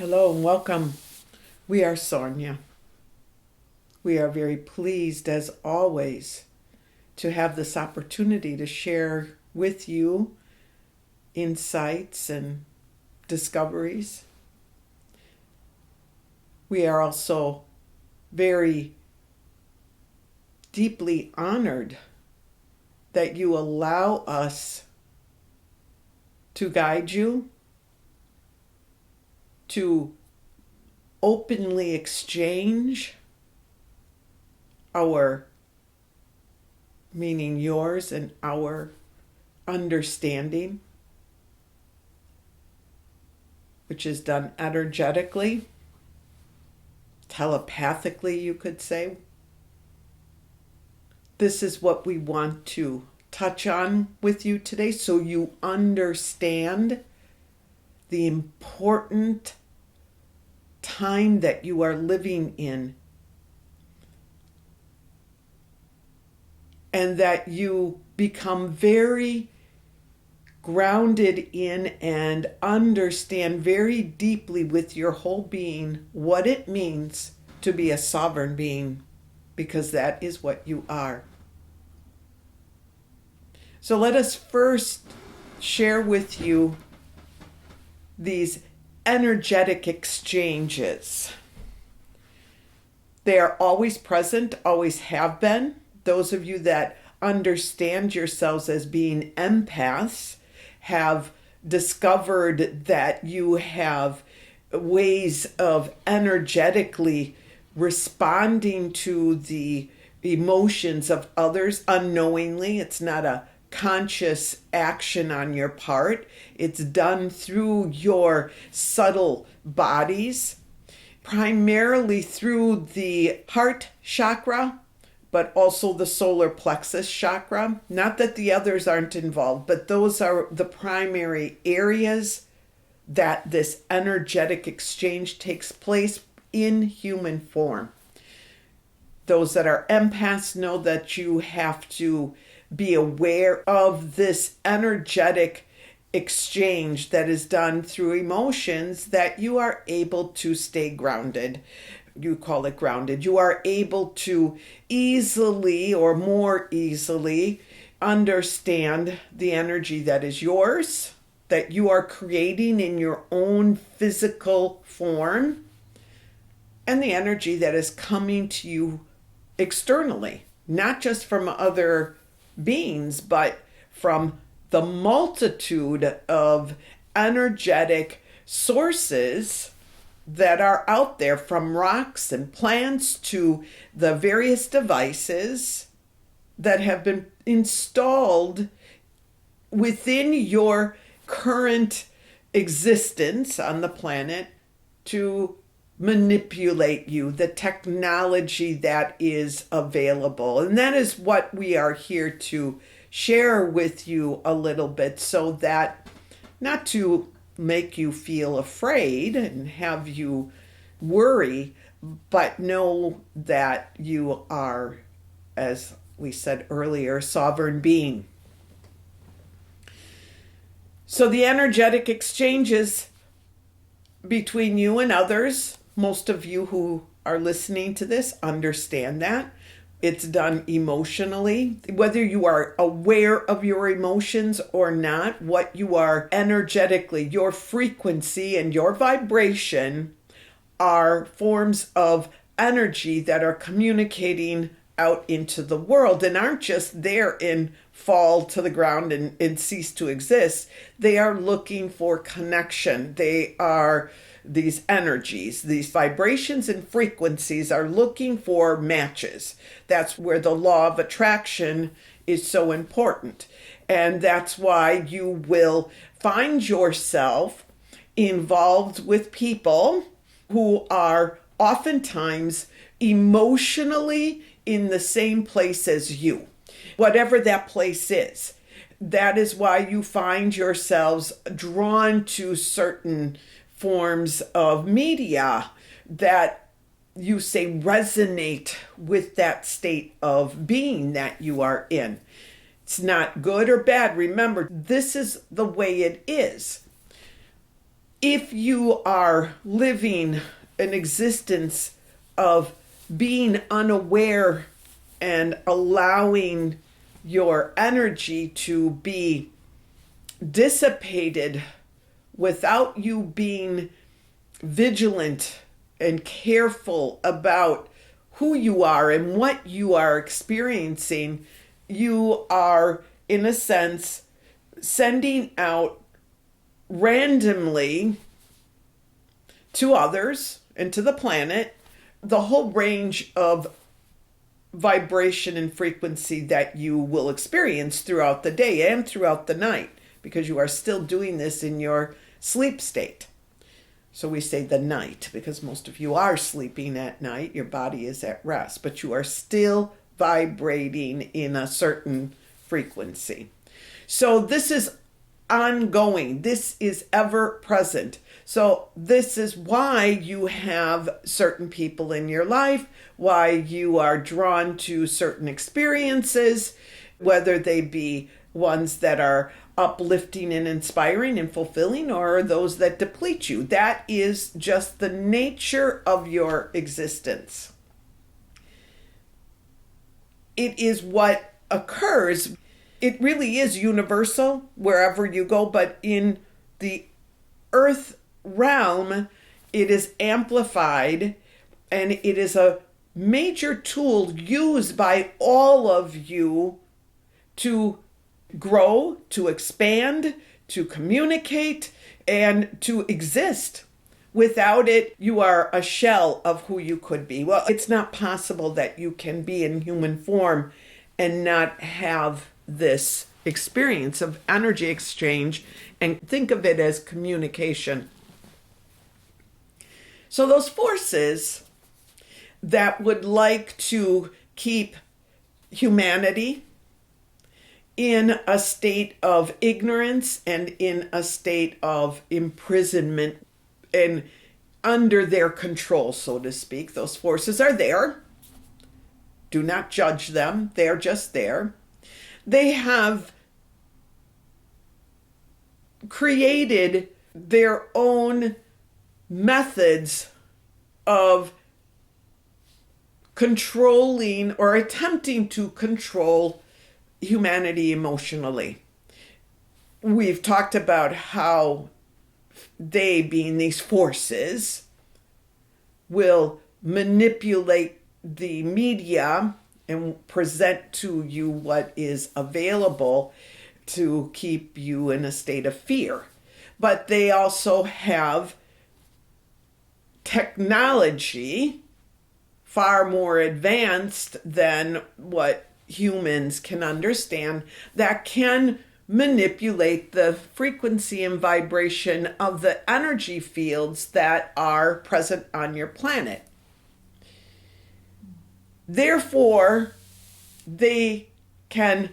Hello and welcome. We are Sornia. We are very pleased, as always, to have this opportunity to share with you insights and discoveries. We are also very deeply honored that you allow us to guide you, to openly exchange our, meaning yours and our, understanding, which is done energetically, telepathically, you could say. This is what we want to touch on with you today so you understand the important time that you are living in, and that you become very grounded in and understand very deeply with your whole being what it means to be a sovereign being, because that is what you are. So let us first share with you these energetic exchanges. They are always present, always have been. Those of you that understand yourselves as being empaths have discovered that you have ways of energetically responding to the emotions of others unknowingly. It's not a conscious action on your part. It's done through your subtle bodies, primarily through the heart chakra, but also the solar plexus chakra. Not that the others aren't involved, but those are the primary areas that this energetic exchange takes place in human form. Those that are empaths know that you have to be aware of this energetic exchange that is done through emotions, that you are able to stay grounded. You call it grounded. You are able to easily or more easily understand the energy that is yours, that you are creating in your own physical form, and the energy that is coming to you externally, not just from other beings, but from the multitude of energetic sources that are out there, from rocks and plants to the various devices that have been installed within your current existence on the planet to manipulate you, the technology that is available. And that is what we are here to share with you a little bit, so that not to make you feel afraid and have you worry, but know that you are, as we said earlier, a sovereign being. So the energetic exchanges between you and others, most of you who are listening to this understand that. It's done emotionally. Whether you are aware of your emotions or not, what you are energetically, your frequency and your vibration are forms of energy that are communicating out into the world and aren't just there and fall to the ground and cease to exist. They are looking for connection. They are these energies, these vibrations and frequencies are looking for matches. That's where the law of attraction is so important. And that's why you will find yourself involved with people who are oftentimes emotionally in the same place as you, whatever that place is. That is why you find yourselves drawn to certain forms of media that you say resonate with that state of being that you are in. It's not good or bad. Remember, this is the way it is. If you are living an existence of being unaware and allowing your energy to be dissipated without you being vigilant and careful about who you are and what you are experiencing, you are, in a sense, sending out randomly to others and to the planet the whole range of vibration and frequency that you will experience throughout the day and throughout the night, because you are still doing this in your sleep state. So we say the night because most of you are sleeping at night. Your body is at rest, but you are still vibrating in a certain frequency. So this is ongoing. This is ever present. So this is why you have certain people in your life, why you are drawn to certain experiences, whether they be ones that are uplifting and inspiring and fulfilling, or those that deplete you. That is just the nature of your existence. It is what occurs. It really is universal wherever you go, but in the earth realm, it is amplified, and it is a major tool used by all of you to grow, to expand, to communicate, and to exist. Without it, you are a shell of who you could be. Well, it's not possible that you can be in human form and not have this experience of energy exchange, and think of it as communication. So those forces that would like to keep humanity in a state of ignorance and in a state of imprisonment and under their control, so to speak. Those forces are there. Do not judge them. They're just there. They have created their own methods of controlling or attempting to control humanity emotionally. We've talked about how they, being these forces, will manipulate the media and present to you what is available to keep you in a state of fear. But they also have technology far more advanced than what humans can understand that can manipulate the frequency and vibration of the energy fields that are present on your planet. Therefore, they can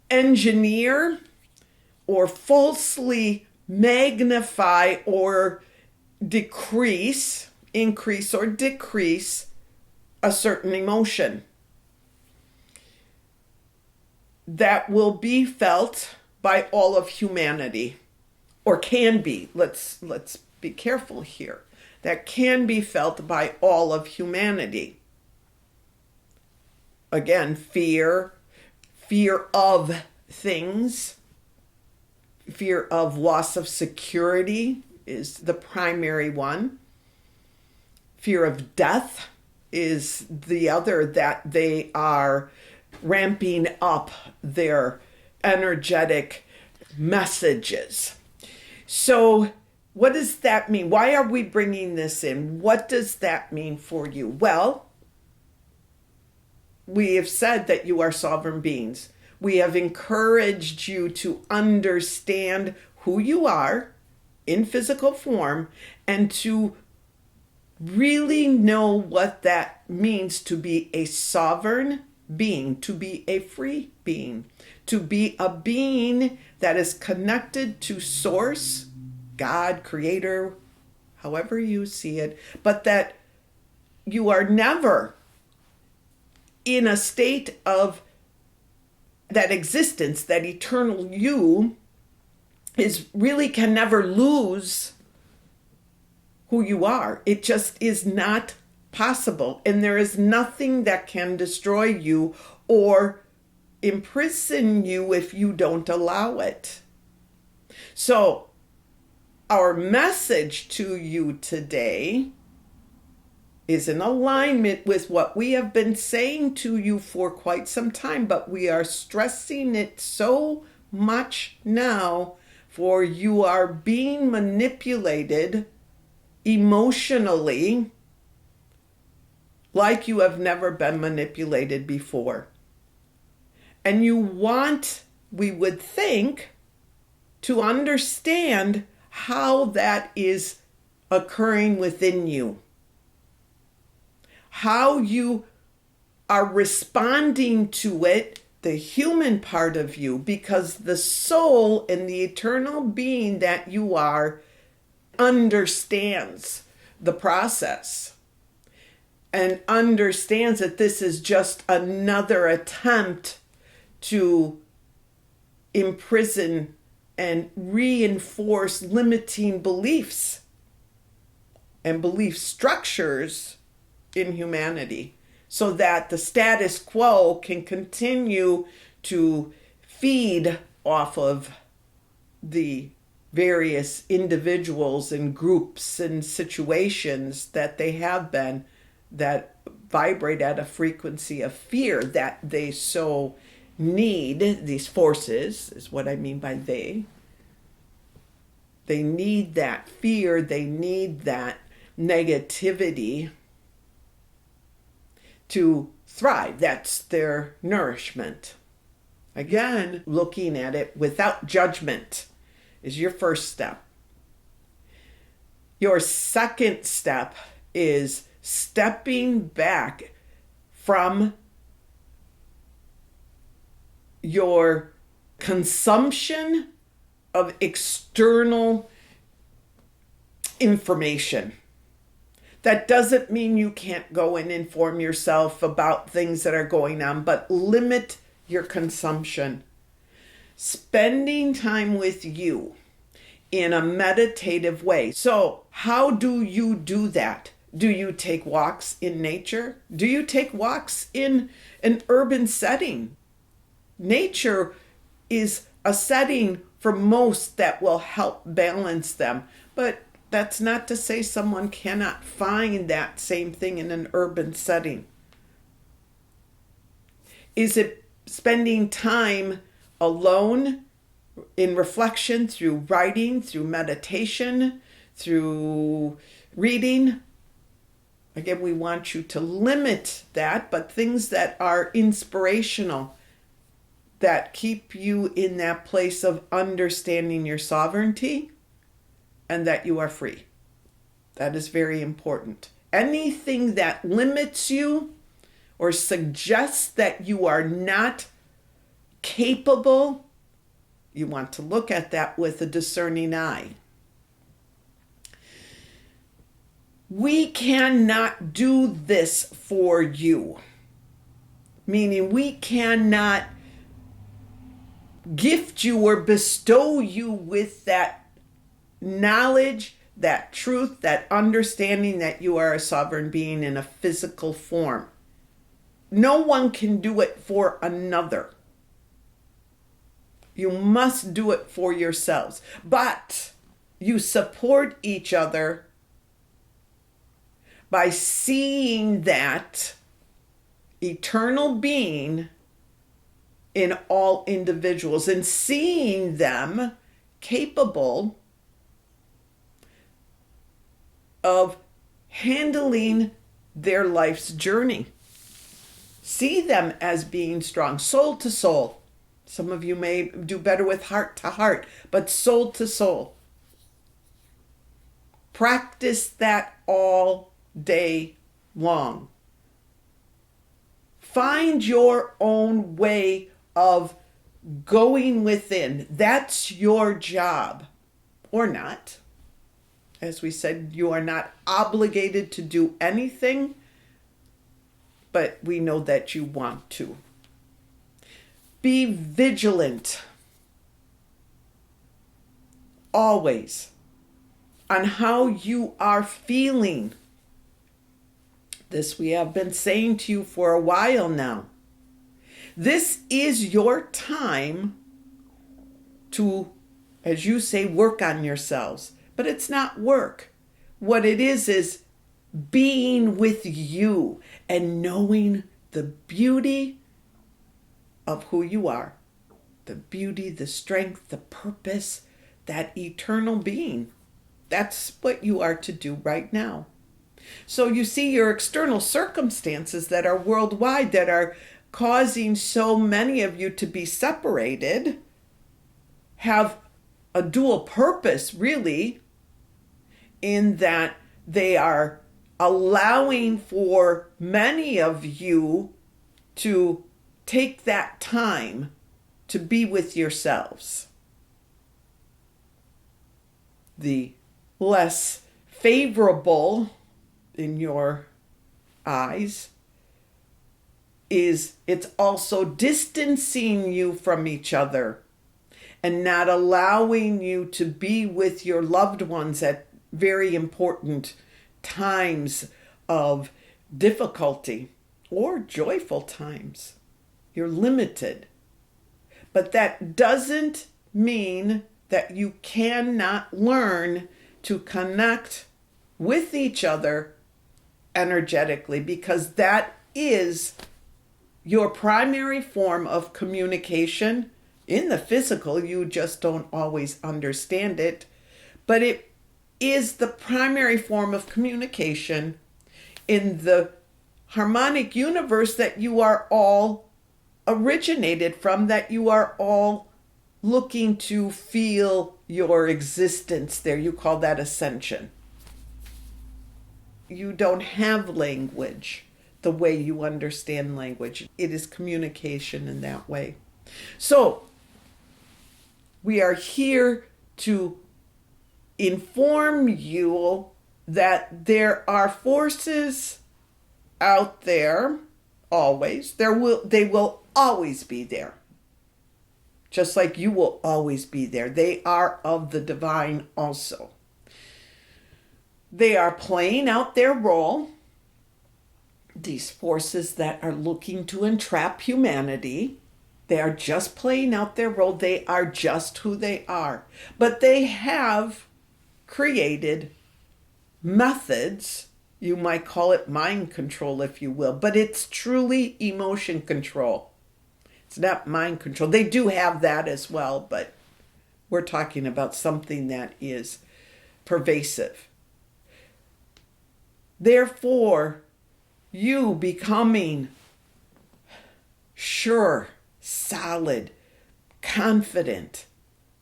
engineer or falsely magnify or increase or decrease a certain emotion that will be felt by all of humanity, or can be. Let's be careful here. That can be felt by all of humanity. Again, fear of things, fear of loss of security is the primary one. Fear of death is the other, that they are ramping up their energetic messages. So what does that mean? Why are we bringing this in? What does that mean for you? Well, we have said that you are sovereign beings. We have encouraged you to understand who you are in physical form and to really know what that means to be a sovereign being, to be a free being, to be a being that is connected to Source, God, Creator, however you see it, but that you are never in a state of that existence, that eternal you, really can never lose who you are. It just is not possible. And there is nothing that can destroy you or imprison you if you don't allow it. So, our message to you today is in alignment with what we have been saying to you for quite some time, but we are stressing it so much now, for you are being manipulated emotionally like you have never been manipulated before. And you want, we would think, to understand how that is occurring within you, how you are responding to it, the human part of you, because the soul and the eternal being that you are understands the process and understands that this is just another attempt to imprison and reinforce limiting beliefs and belief structures in humanity, so that the status quo can continue to feed off of the various individuals and groups and situations that they have been, that vibrate at a frequency of fear that they so need. These forces is what I mean by they need that fear, they need that negativity to thrive. That's their nourishment. Again, looking at it without judgment is your first step. Your second step is stepping back from your consumption of external information. That doesn't mean you can't go and inform yourself about things that are going on, but limit your consumption. Spending time with you in a meditative way. So, how do you do that? Do you take walks in nature? Do you take walks in an urban setting? Nature is a setting for most that will help balance them, but that's not to say someone cannot find that same thing in an urban setting. Is it spending time alone in reflection, through writing, through meditation, through reading? Again, we want you to limit that, but things that are inspirational, that keep you in that place of understanding your sovereignty and that you are free. That is very important. Anything that limits you or suggests that you are not capable, you want to look at that with a discerning eye. We cannot do this for you, meaning we cannot gift you or bestow you with that knowledge, that truth, that understanding that you are a sovereign being in a physical form. No one can do it for another. You must do it for yourselves. But you support each other by seeing that eternal being in all individuals and seeing them capable of handling their life's journey. See them as being strong, soul to soul. Some of you may do better with heart to heart, but soul to soul. Practice that all day long. Find your own way of going within. That's your job, or not. As we said, you are not obligated to do anything, but we know that you want to. Be vigilant. always on how you are feeling. This we have been saying to you for a while now. This is your time to, as you say, work on yourselves. But it's not work. What it is being with you and knowing the beauty of who you are. The beauty, the strength, the purpose, that eternal being. That's what you are to do right now. So you see your external circumstances that are worldwide, that are causing so many of you to be separated, have a dual purpose, really, in that they are allowing for many of you to take that time to be with yourselves. The less favorable in your eyes is it's also distancing you from each other and not allowing you to be with your loved ones at very important times of difficulty or joyful times. You're limited. But that doesn't mean that you cannot learn to connect with each other energetically, because that is your primary form of communication in the physical. You just don't always understand it, but it is the primary form of communication in the harmonic universe that you are all originated from, that you are all looking to feel your existence there. You call that ascension. You don't have language the way you understand language. It is communication in that way. So we are here to inform you that there are forces out there always. They will always be there. Just like you will always be there. They are of the divine also. They are playing out their role. These forces that are looking to entrap humanity, they are just playing out their role. They are just who they are. But they have created methods. You might call it mind control, if you will, but it's truly emotion control. It's not mind control. They do have that as well, but we're talking about something that is pervasive. Therefore, you becoming sure, solid, confident,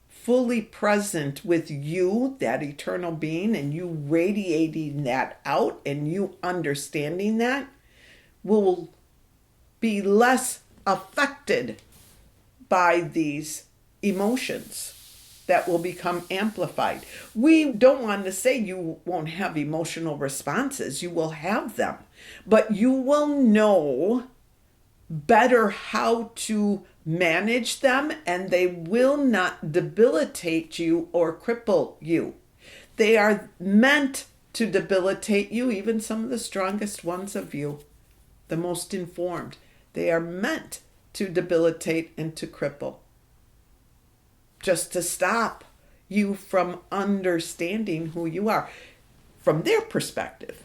fully present with you, that eternal being, and you radiating that out and you understanding that, will be less affected by these emotions that will become amplified. We don't want to say you won't have emotional responses. You will have them, but you will know better how to manage them, and they will not debilitate you or cripple you. They are meant to debilitate you, even some of the strongest ones of you, the most informed. They are meant to debilitate and to cripple, just to stop you from understanding who you are from their perspective.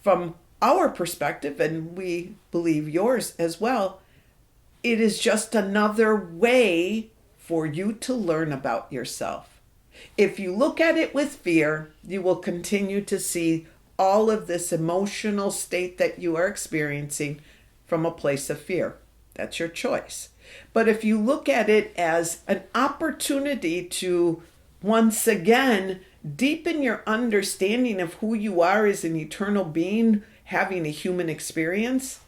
From our perspective, and we believe yours as well, it is just another way for you to learn about yourself. If you look at it with fear, you will continue to see all of this emotional state that you are experiencing from a place of fear. That's your choice. But if you look at it as an opportunity to once again deepen your understanding of who you are as an eternal being having a human experience,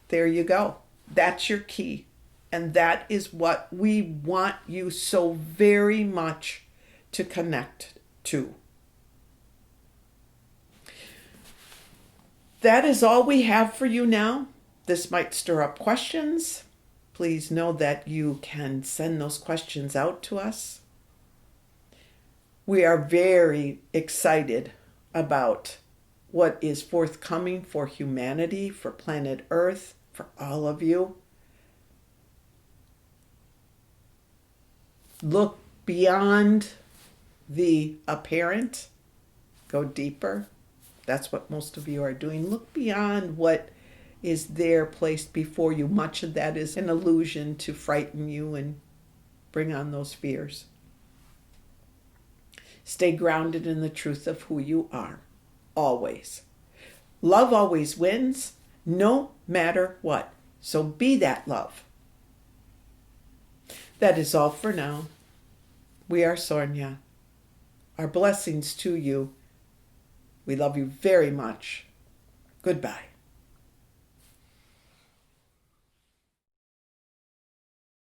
there you go. That's your key. And that is what we want you so very much to connect to. That is all we have for you now. This might stir up questions. Please know that you can send those questions out to us. We are very excited about what is forthcoming for humanity, for planet Earth, for all of you. Look beyond the apparent, go deeper. That's what most of you are doing. Look beyond what is there placed before you. Much of that is an illusion to frighten you and bring on those fears. Stay grounded in the truth of who you are, always. Love always wins, no matter what. So be that love. That is all for now. We are Sornia. Our blessings to you. We love you very much. Goodbye.